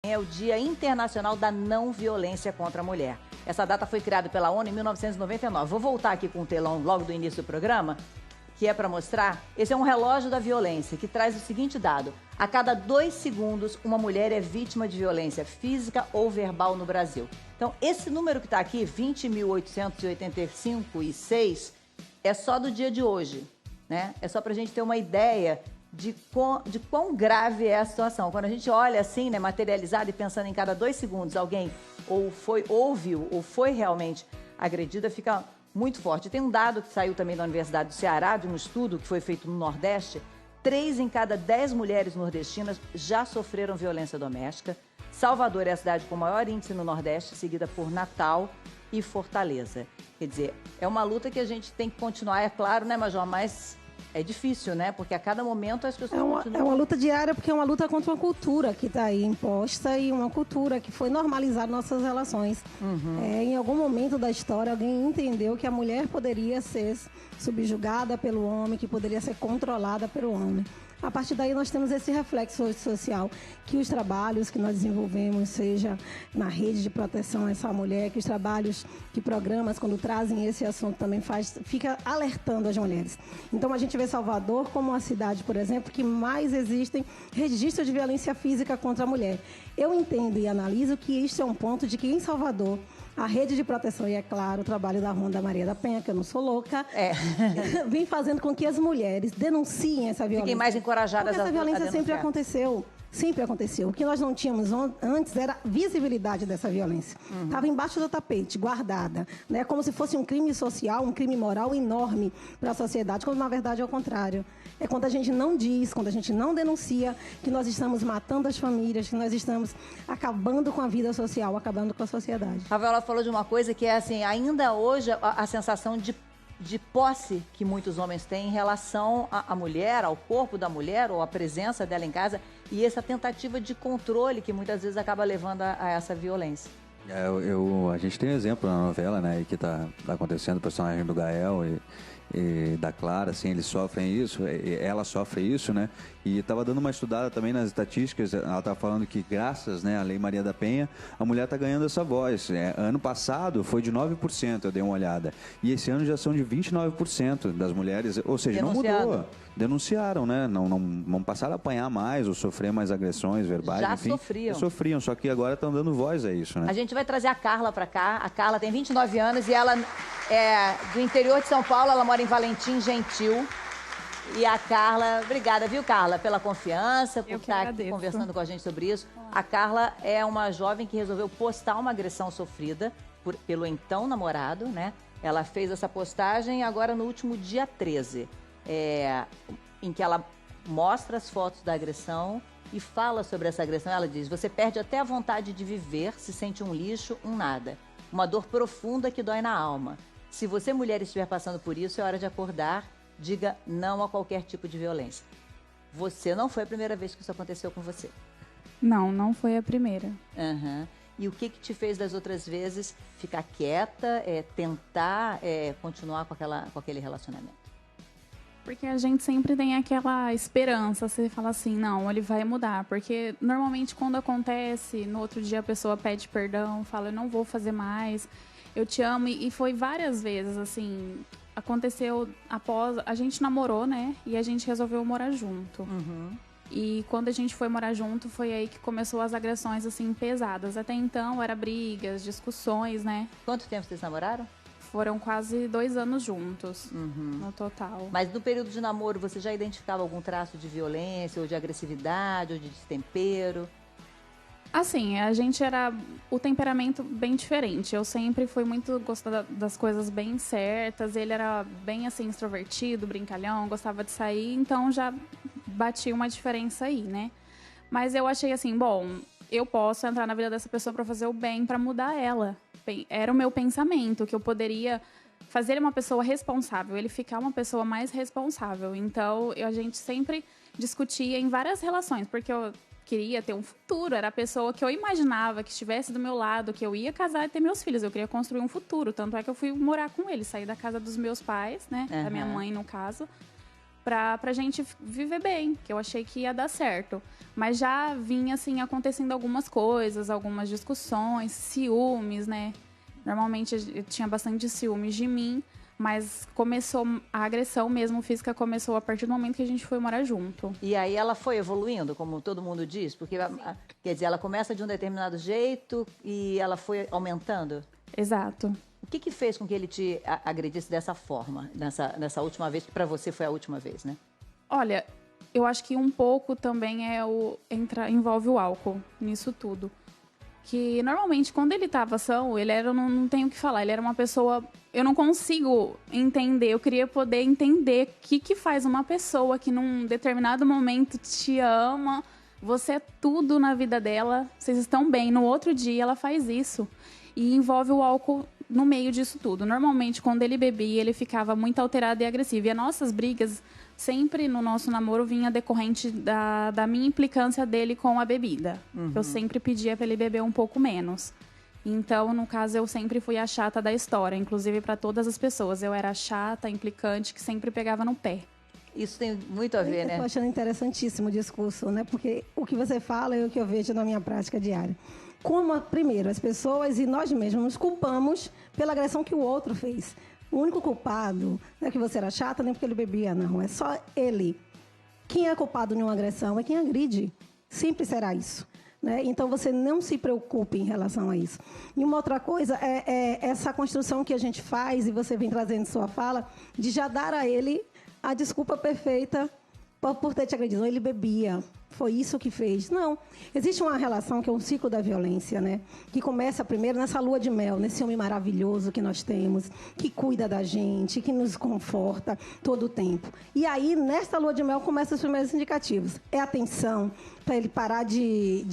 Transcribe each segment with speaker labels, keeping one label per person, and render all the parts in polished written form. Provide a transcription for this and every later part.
Speaker 1: É o Dia Internacional da Não Violência contra a Mulher. Essa data foi criada pela ONU em 1999. Vou voltar aqui com o telão logo do início do programa, que é para mostrar. Esse é um relógio da violência, que traz o seguinte dado. A cada 2 segundos, uma mulher é vítima de violência física ou verbal no Brasil. Então, esse número que está aqui, 20.885,6, é só do dia de hoje, né? É só para a gente ter uma ideia de quão grave é a situação. Quando a gente olha assim, né, materializado e pensando em cada 2 segundos alguém ouviu ou foi realmente agredida, fica muito forte. Tem um dado que saiu também da Universidade do Ceará, de um estudo que foi feito no Nordeste. 3 em cada 10 mulheres nordestinas já sofreram violência doméstica. Salvador é a cidade com maior índice no Nordeste, seguida por Natal e Fortaleza. Quer dizer, é uma luta que a gente tem que continuar, é claro, né, Major? Mas é difícil, né? Porque a cada momento as pessoas continuam...
Speaker 2: É uma luta diária, porque é uma luta contra uma cultura que está aí imposta e uma cultura que foi normalizar nossas relações. Em algum momento da história, alguém entendeu que a mulher poderia ser subjugada pelo homem, que poderia ser controlada pelo homem. A partir daí, nós temos esse reflexo social, que os trabalhos que nós desenvolvemos, seja na rede de proteção a essa mulher, que os trabalhos, que programas, quando trazem esse assunto, também fica alertando as mulheres. Então, a gente vê Salvador como uma cidade, por exemplo, que mais existem registros de violência física contra a mulher. Eu entendo e analiso que isso é um ponto de que, em Salvador, a rede de proteção, e é claro, o trabalho da Ronda Maria da Penha, que eu não sou louca, vem fazendo com que as mulheres denunciem essa violência.
Speaker 1: Fiquem mais encorajadas
Speaker 2: porque essa violência sempre aconteceu. Sempre aconteceu. O que nós não tínhamos antes era a visibilidade dessa violência. Estava embaixo do tapete, guardada, né? Como se fosse um crime social, um crime moral enorme para a sociedade, quando na verdade é o contrário. É quando a gente não diz, quando a gente não denuncia, que nós estamos matando as famílias, que nós estamos acabando com a vida social, acabando com a sociedade.
Speaker 1: Rafaela falou de uma coisa que é assim, ainda hoje a sensação de posse que muitos homens têm em relação à mulher, ao corpo da mulher ou à presença dela em casa, e essa tentativa de controle que muitas vezes acaba levando a essa violência.
Speaker 3: A gente tem um exemplo na novela, né, que está acontecendo, o personagem do Gael e da Clara, assim, eles sofrem isso, ela sofre isso, né? E estava dando uma estudada também nas estatísticas, ela estava falando que graças, né, à Lei Maria da Penha, a mulher está ganhando essa voz. Ano passado foi de 9%, eu dei uma olhada. E esse ano já são de 29% das mulheres, ou seja, não mudou. Denunciaram, né? Não passaram a apanhar mais ou sofrer mais agressões verbais, enfim. Sofriam, só que agora estão dando voz a isso, né?
Speaker 1: A gente vai trazer a Carla para cá. A Carla tem 29 anos e ela é do interior de São Paulo, ela mora em Valentim Gentil. E a Carla, obrigada, viu, Carla, pela confiança, por estar aqui conversando com a gente sobre isso. A Carla é uma jovem que resolveu postar uma agressão sofrida pelo então namorado, né? Ela fez essa postagem agora no último dia 13, em que ela mostra as fotos da agressão e fala sobre essa agressão. Ela diz: você perde até a vontade de viver, se sente um lixo, um nada. Uma dor profunda que dói na alma. Se você, mulher, estiver passando por isso, é hora de acordar. Diga não a qualquer tipo de violência. Você não foi a primeira vez que isso aconteceu com você.
Speaker 4: Não foi a primeira.
Speaker 1: E o que te fez das outras vezes ficar quieta, tentar continuar com aquele relacionamento?
Speaker 4: Porque a gente sempre tem aquela esperança, você fala assim, não, ele vai mudar. Porque normalmente quando acontece, no outro dia a pessoa pede perdão, fala, eu não vou fazer mais, eu te amo. E foi várias vezes, assim, aconteceu após, a gente namorou, né? E a gente resolveu morar junto. E quando a gente foi morar junto, foi aí que começou as agressões, assim, pesadas. Até então, era brigas, discussões, né?
Speaker 1: Quanto tempo vocês namoraram?
Speaker 4: Foram quase 2 anos juntos, no total.
Speaker 1: Mas no período de namoro, você já identificava algum traço de violência, ou de agressividade, ou de destempero?
Speaker 4: Assim, a gente era o temperamento bem diferente. Eu sempre fui muito gostar das coisas bem certas. Ele era bem, assim, extrovertido, brincalhão, gostava de sair. Então, já batia uma diferença aí, né? Mas eu achei assim, bom, eu posso entrar na vida dessa pessoa para fazer o bem, para mudar ela. Era o meu pensamento, que eu poderia fazer ele uma pessoa responsável, ele ficar uma pessoa mais responsável. Então, a gente sempre discutia em várias relações, porque eu queria ter um futuro, era a pessoa que eu imaginava que estivesse do meu lado, que eu ia casar e ter meus filhos, eu queria construir um futuro. Tanto é que eu fui morar com ele, sair da casa dos meus pais, né, da minha mãe, no caso, pra gente viver bem, que eu achei que ia dar certo. Mas já vinha, assim, acontecendo algumas coisas, algumas discussões, ciúmes, né? Normalmente eu tinha bastante ciúmes de mim, mas começou a agressão mesmo física começou a partir do momento que a gente foi morar junto.
Speaker 1: E aí ela foi evoluindo, como todo mundo diz? Porque, quer dizer, ela começa de um determinado jeito e ela foi aumentando?
Speaker 4: Exato.
Speaker 1: O que fez com que ele te agredisse dessa forma, nessa última vez, que para você foi a última vez, né?
Speaker 4: Olha, eu acho que um pouco também envolve o álcool nisso tudo. Que normalmente, quando ele estava são, ele era, não tenho o que falar, ele era uma pessoa... Eu não consigo entender, eu queria poder entender o que faz uma pessoa que num determinado momento te ama, você é tudo na vida dela, vocês estão bem, no outro dia ela faz isso. E envolve o álcool no meio disso tudo. Normalmente, quando ele bebia, ele ficava muito alterado e agressivo. E as nossas brigas, sempre no nosso namoro, vinha decorrente da minha implicância dele com a bebida. Eu sempre pedia para ele beber um pouco menos. Então, no caso, eu sempre fui a chata da história, inclusive para todas as pessoas. Eu era a chata, implicante, que sempre pegava no pé.
Speaker 1: Isso tem muito a ver, né?
Speaker 2: Eu tô achando interessantíssimo o discurso, né? Porque o que você fala é o que eu vejo na minha prática diária. Como, primeiro, as pessoas e nós mesmos nos culpamos pela agressão que o outro fez. O único culpado não é que você era chata, nem porque ele bebia, não. É só ele. Quem é culpado de uma agressão é quem agride. Sempre será isso. Né? Então, você não se preocupe em relação a isso. E uma outra coisa é essa construção que a gente faz, e você vem trazendo em sua fala, de já dar a ele a desculpa perfeita por ter te agredido. Ele bebia. Foi isso que fez. Não. Existe uma relação que é um ciclo da violência, né? Que começa primeiro nessa lua de mel, nesse homem maravilhoso que nós temos, que cuida da gente, que nos conforta todo o tempo. E aí, nesta lua de mel, começam os primeiros indicativos. É atenção, para ele parar de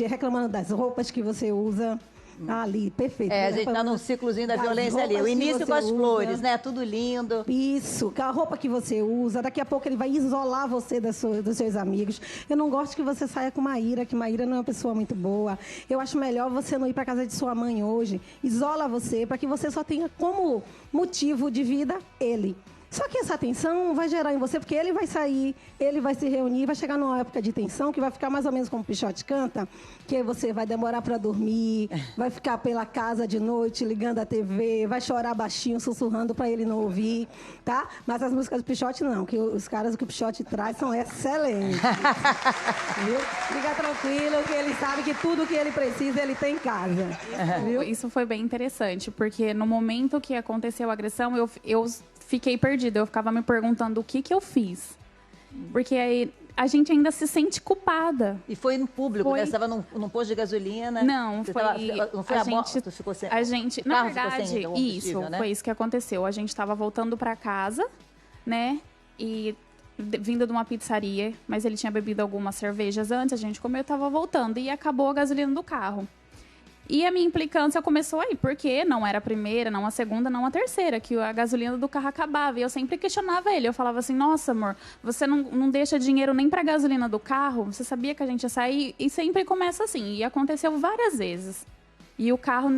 Speaker 2: reclamando das roupas que você usa. Ali, perfeito.
Speaker 1: A gente está num ciclozinho da violência ali. O início com as flores, né? Tudo lindo.
Speaker 2: Isso, a roupa que você usa. Daqui a pouco ele vai isolar você dos seus amigos. Eu não gosto que você saia com Maíra, que Maíra não é uma pessoa muito boa. Eu acho melhor você não ir para casa de sua mãe hoje. Isola você, para que você só tenha como motivo de vida ele. Só que essa tensão vai gerar em você, porque ele vai sair, ele vai se reunir, vai chegar numa época de tensão que vai ficar mais ou menos como o Pichote canta, que você vai demorar para dormir, vai ficar pela casa de noite ligando a TV, vai chorar baixinho, sussurrando para ele não ouvir, tá? Mas as músicas do Pichote não, que os caras que o Pichote traz são excelentes. Viu? Fica tranquilo que ele sabe que tudo que ele precisa ele tem em casa. Viu?
Speaker 4: Isso foi bem interessante, porque no momento que aconteceu a agressão, eu fiquei perdida. Eu ficava me perguntando o que eu fiz. Porque aí a gente ainda se sente culpada.
Speaker 1: E foi no público, né? Você estava num posto de gasolina.
Speaker 4: Não, foi...
Speaker 1: não foi a gente, tu ficou sem...
Speaker 4: A gente, na verdade,
Speaker 1: isso, né?
Speaker 4: Foi isso que aconteceu. A gente estava voltando para casa, né? E vindo de uma pizzaria, mas ele tinha bebido algumas cervejas antes, a gente comeu, eu estava voltando. E acabou a gasolina do carro. E a minha implicância começou aí, porque não era a primeira, não a segunda, não a terceira, que a gasolina do carro acabava. E eu sempre questionava ele. Eu falava assim, nossa, amor, você não deixa dinheiro nem pra gasolina do carro? Você sabia que a gente ia sair? E sempre começa assim. E aconteceu várias vezes. E o carro,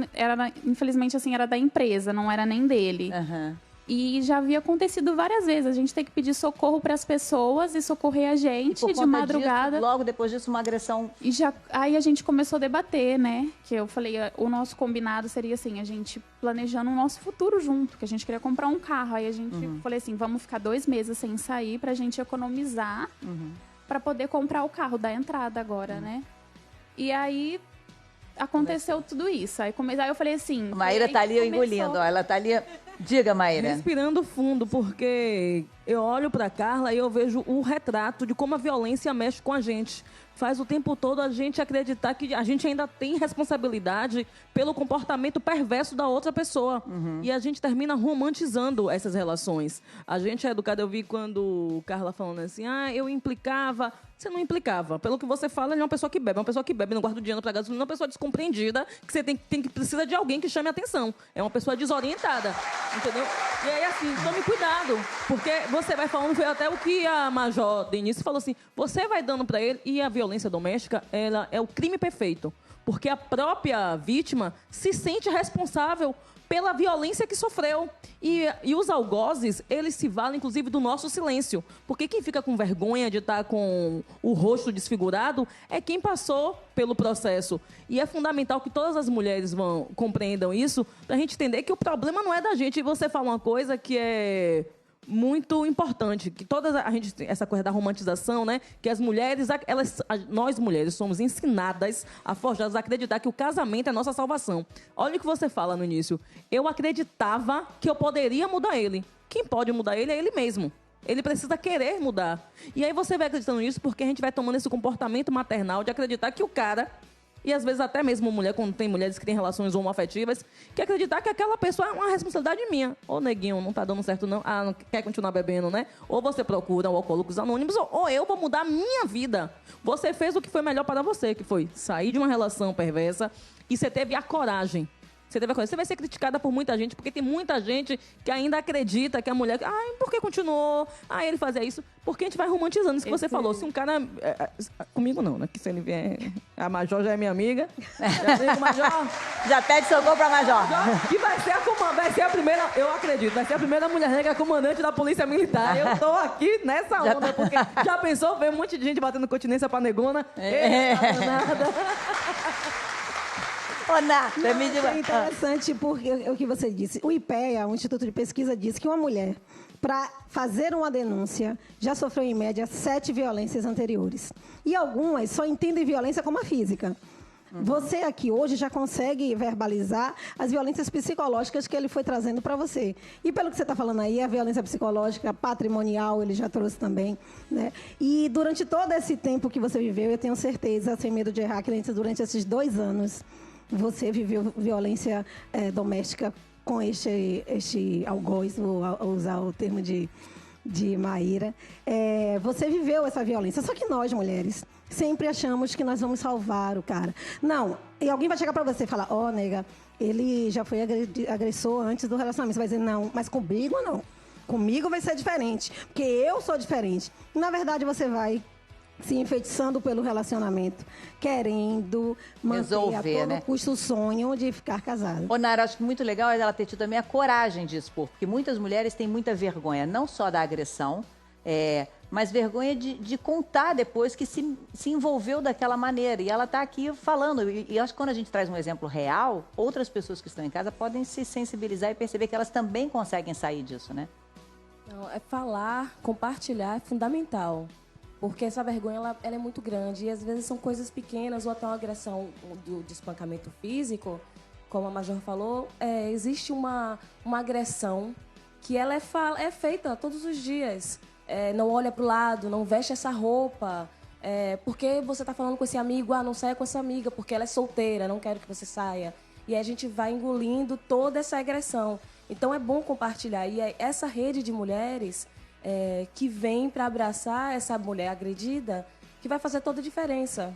Speaker 4: infelizmente, assim, era da empresa, não era nem dele.
Speaker 1: Uhum.
Speaker 4: E já havia acontecido várias vezes. A gente tem que pedir socorro para as pessoas e socorrer a gente de madrugada.
Speaker 1: Disso, logo depois disso, uma agressão.
Speaker 4: E aí a gente começou a debater, né? Que eu falei, o nosso combinado seria assim, a gente planejando o nosso futuro junto, que a gente queria comprar um carro. Aí a gente falei assim, vamos ficar 2 meses sem sair pra gente economizar para poder comprar o carro da entrada agora, né? E aí aconteceu tudo isso. Aí eu falei assim...
Speaker 1: Maíra tá ali engolindo, ó. Ela tá ali... Diga, Maíra.
Speaker 5: Respirando fundo, porque eu olho pra Carla e eu vejo o retrato de como a violência mexe com a gente. Faz o tempo todo a gente acreditar que a gente ainda tem responsabilidade pelo comportamento perverso da outra pessoa. E a gente termina romantizando essas relações. A gente é educado, eu vi quando Carla falando assim, eu implicava... Você não implicava. Pelo que você fala, ele é uma pessoa que bebe, não guarda o dinheiro para gasolina, é uma pessoa descompreendida, que você precisa de alguém que chame a atenção. É uma pessoa desorientada, entendeu? E aí, assim, tome cuidado, porque você vai falando, foi até o que a Major Denise falou assim, você vai dando para ele, e a violência doméstica, ela é o crime perfeito, porque a própria vítima se sente responsável pela violência que sofreu. E os algozes, eles se valem, inclusive, do nosso silêncio. Porque quem fica com vergonha de estar com o rosto desfigurado é quem passou pelo processo. E é fundamental que todas as mulheres compreendam isso, para a gente entender que o problema não é da gente. E você fala uma coisa que é muito importante, que essa coisa da romantização, né? Que as mulheres, nós mulheres somos ensinadas, forjadas a acreditar que o casamento é a nossa salvação. Olha o que você fala no início. Eu acreditava que eu poderia mudar ele. Quem pode mudar ele é ele mesmo. Ele precisa querer mudar. E aí você vai acreditando nisso porque a gente vai tomando esse comportamento maternal de acreditar que o cara, e às vezes até mesmo mulher, quando tem mulheres que têm relações homoafetivas, que acreditar que aquela pessoa é uma responsabilidade minha. Ô, neguinho, não tá dando certo não. Ah, não quer continuar bebendo, né? Ou você procura o Alcoólicos Anônimos, ou eu vou mudar a minha vida. Você fez o que foi melhor para você, que foi sair de uma relação perversa, e você teve a coragem. Você vai ser criticada por muita gente, porque tem muita gente que ainda acredita que a mulher... Ai, por que continuou? Ai, ele fazia isso. Porque a gente vai romantizando isso que você falou. Se um cara... comigo não, né? Que se ele vier... A Major já é minha amiga. Já digo, Major...
Speaker 1: Já pede socorro pra Major.
Speaker 5: Que vai ser a primeira... Eu acredito. Vai ser a primeira mulher negra comandante da Polícia Militar. Eu tô aqui nessa onda, porque já pensou ver um monte de gente batendo continência pra negona? Nada.
Speaker 2: É interessante porque o que você disse. O IPEA, o Instituto de Pesquisa, diz que uma mulher, para fazer uma denúncia, já sofreu, em média, 7 violências anteriores. E algumas só entendem violência como a física. Você aqui hoje já consegue verbalizar as violências psicológicas que ele foi trazendo para você. E pelo que você está falando aí, a violência psicológica, patrimonial, ele já trouxe também, né? E durante todo esse tempo que você viveu, eu tenho certeza, sem medo de errar, que durante esses 2 anos... Você viveu violência doméstica com este algoz, vou usar o termo de Maíra. Você viveu essa violência. Só que nós, mulheres, sempre achamos que nós vamos salvar o cara. Não, e alguém vai chegar pra você e falar, nega, ele já foi agressor antes do relacionamento. Você vai dizer, não, mas comigo não. Comigo vai ser diferente, porque eu sou diferente. E, na verdade, você vai se enfeitiçando pelo relacionamento, querendo manter a todo custo o sonho de ficar casada.
Speaker 1: Nara, acho que muito legal ela ter tido também a coragem de expor, porque muitas mulheres têm muita vergonha, não só da agressão, mas vergonha de contar depois que se envolveu daquela maneira. E ela está aqui falando. E acho que quando a gente traz um exemplo real, outras pessoas que estão em casa podem se sensibilizar e perceber que elas também conseguem sair disso, né?
Speaker 6: Não, falar, compartilhar é fundamental. Porque essa vergonha ela é muito grande. E às vezes são coisas pequenas, ou até uma agressão de espancamento físico, como a Major falou, existe uma agressão que ela é feita todos os dias. Não olha para o lado, não veste essa roupa. Porque você está falando com esse amigo, não saia com essa amiga, porque ela é solteira, não quero que você saia. E aí a gente vai engolindo toda essa agressão. Então é bom compartilhar. E essa rede de mulheres... que vem para abraçar essa mulher agredida, que vai fazer toda a diferença.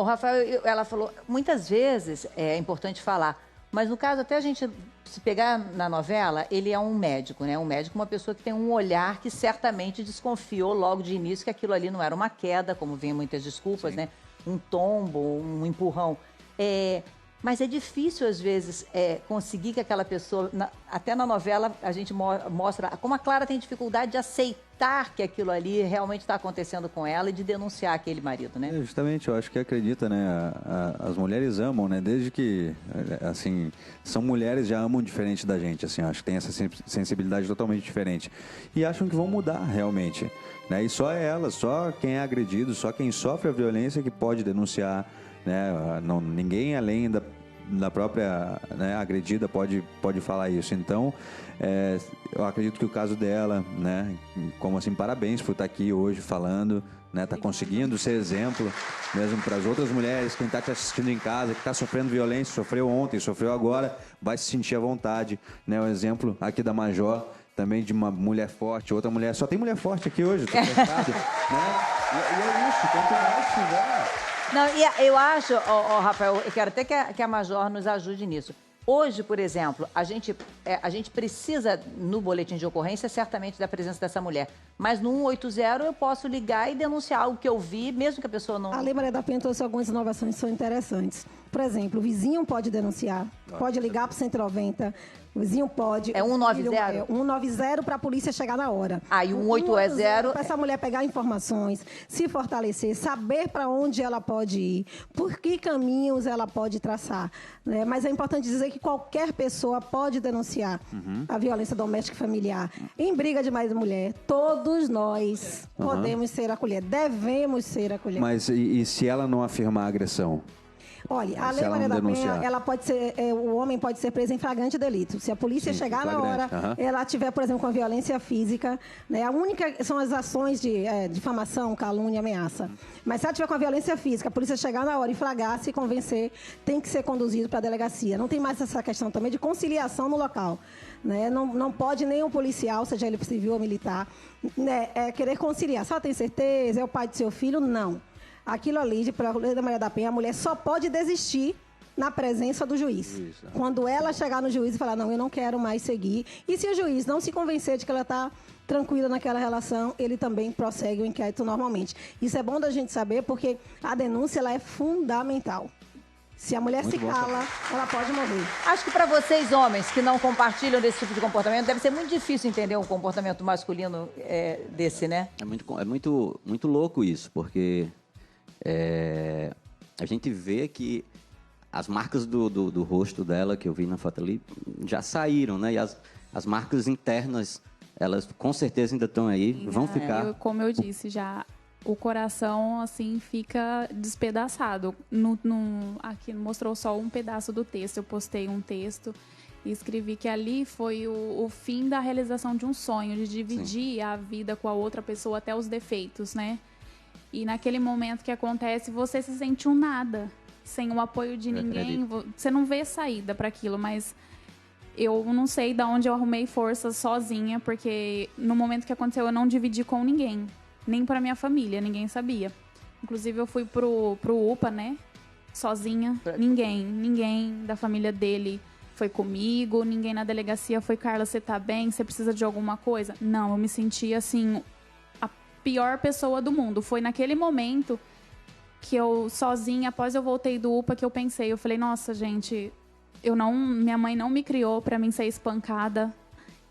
Speaker 1: Rafael, ela falou, muitas vezes é importante falar, mas no caso, até a gente se pegar na novela, ele é um médico, né? Um médico, uma pessoa que tem um olhar que certamente desconfiou logo de início que aquilo ali não era uma queda, como vem muitas desculpas, né? Um tombo, um empurrão. Mas é difícil, às vezes, conseguir que aquela pessoa... Até na novela, a gente mostra como a Clara tem dificuldade de aceitar que aquilo ali realmente está acontecendo com ela e de denunciar aquele marido, né?
Speaker 3: Justamente, eu acho que acredita, né? As mulheres amam, né? Desde que, assim, são mulheres, já amam diferente da gente, assim. Acho que tem essa sensibilidade totalmente diferente. E acham que vão mudar, realmente, né? E só elas, só quem é agredido, só quem sofre a violência que pode denunciar, né? Ninguém além da própria, né, agredida pode falar isso. Então, eu acredito que o caso dela, né, como assim, parabéns por estar aqui hoje falando, né, tá conseguindo ser exemplo mesmo para as outras mulheres, quem está te assistindo em casa, que está sofrendo violência, sofreu ontem, sofreu agora, vai se sentir à vontade, né? O exemplo aqui da Major, também de uma mulher forte, outra mulher, só tem mulher forte aqui hoje, tô fechado, né? E é isso, quanto mais tiver...
Speaker 1: Não, e eu acho, Rafael, eu quero até que a Major nos ajude nisso. Hoje, por exemplo, a gente precisa, no boletim de ocorrência, certamente da presença dessa mulher. Mas no 180 eu posso ligar e denunciar algo que eu vi, mesmo que a pessoa não...
Speaker 2: A Lei Maria da Penha trouxe algumas inovações que são interessantes. Por exemplo, o vizinho pode denunciar, pode ligar para o 190, o vizinho pode...
Speaker 1: É 190?
Speaker 2: É 190 para a polícia chegar na hora.
Speaker 1: E o 180...
Speaker 2: Para essa mulher pegar informações, se fortalecer, saber para onde ela pode ir, por que caminhos ela pode traçar. Né? Mas é importante dizer que qualquer pessoa pode denunciar a violência doméstica e familiar. Em briga de marido e mulher, todos nós podemos ser acolhidos, devemos ser acolhidos.
Speaker 3: Mas e se ela não afirmar a agressão?
Speaker 2: Olha, a Lei Maria da Penha, ela pode ser, o homem pode ser preso em flagrante delito. Se a polícia chegar na hora, ela tiver, por exemplo, com a violência física, né? A única são as ações de difamação, calúnia, ameaça. Mas se ela tiver com a violência física, a polícia chegar na hora e flagrar, se convencer, tem que ser conduzido para a delegacia. Não tem mais essa questão também de conciliação no local. Né? Não pode nem um policial, seja ele civil ou militar, né, querer conciliar. Só tem certeza? É o pai do seu filho? Não. Aquilo ali, pela Lei da Maria da Penha, a mulher só pode desistir na presença do juiz. Quando ela chegar no juiz e falar, não, eu não quero mais seguir. E se o juiz não se convencer de que ela está tranquila naquela relação, ele também prossegue o inquérito normalmente. Isso é bom da gente saber, porque a denúncia ela é fundamental. Se a mulher se cala, ela pode morrer.
Speaker 1: Acho que para vocês, homens, que não compartilham desse tipo de comportamento, deve ser muito difícil entender um comportamento masculino desse, né?
Speaker 7: É muito louco isso, porque... a gente vê que as marcas do rosto dela, que eu vi na foto ali, já saíram, né? E as marcas internas, elas com certeza ainda estão aí, vão ficar...
Speaker 4: Como eu disse, já o coração, assim, fica despedaçado. Aqui mostrou só um pedaço do texto, eu postei um texto e escrevi que ali foi o fim da realização de um sonho, de dividir a vida com a outra pessoa, até os defeitos, né? E naquele momento que acontece, você se sente um nada, sem o apoio de ninguém. Você não vê saída para aquilo, mas eu não sei de onde eu arrumei forças sozinha, porque no momento que aconteceu eu não dividi com ninguém, nem para minha família, ninguém sabia. Inclusive eu fui pro UPA, né, sozinha, ninguém da família dele foi comigo, ninguém na delegacia foi, Carla, você tá bem? Você precisa de alguma coisa? Não, eu me senti assim... pior pessoa do mundo. Foi naquele momento que eu, sozinha, após eu voltei do UPA, que eu pensei, eu falei, nossa, gente, minha mãe não me criou pra mim ser espancada.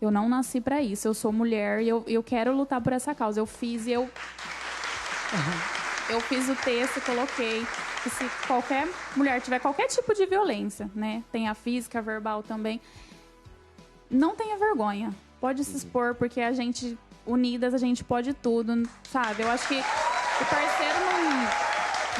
Speaker 4: Eu não nasci pra isso. Eu sou mulher e eu quero lutar por essa causa. Eu fiz o texto, coloquei que se qualquer mulher tiver qualquer tipo de violência, né, tem a física, a verbal também, não tenha vergonha. Pode se expor, porque a gente... unidas, a gente pode tudo, sabe? Eu acho que o parceiro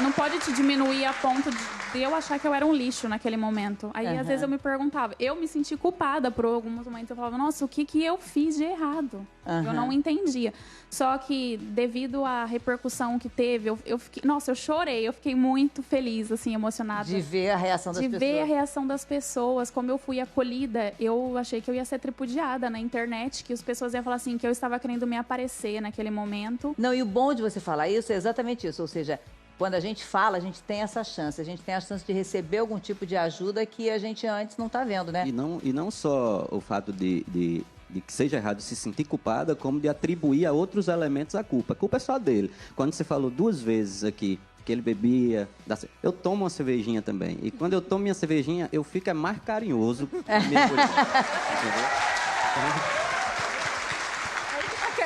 Speaker 4: não pode te diminuir a ponto de eu achar que eu era um lixo naquele momento. Aí, às vezes, eu me perguntava. Eu me senti culpada por alguns momentos. Eu falava, nossa, o que eu fiz de errado? Eu não entendia. Só que, devido à repercussão que teve, eu fiquei... Nossa, eu chorei. Eu fiquei muito feliz, assim, emocionada.
Speaker 1: De ver a reação das pessoas.
Speaker 4: De ver a reação das pessoas. Como eu fui acolhida, eu achei que eu ia ser tripudiada na internet, que as pessoas iam falar assim, que eu estava querendo me aparecer naquele momento.
Speaker 1: Não, e o bom de você falar isso é exatamente isso. Ou seja, quando a gente fala, a gente tem essa chance. A gente tem a chance de receber algum tipo de ajuda que a gente antes não está vendo, né?
Speaker 7: E não só o fato de que seja errado se sentir culpada, como de atribuir a outros elementos a culpa. A culpa é só dele. Quando você falou 2 vezes aqui que ele bebia, eu tomo uma cervejinha também. E quando eu tomo minha cervejinha, eu fico mais carinhoso. Entendeu?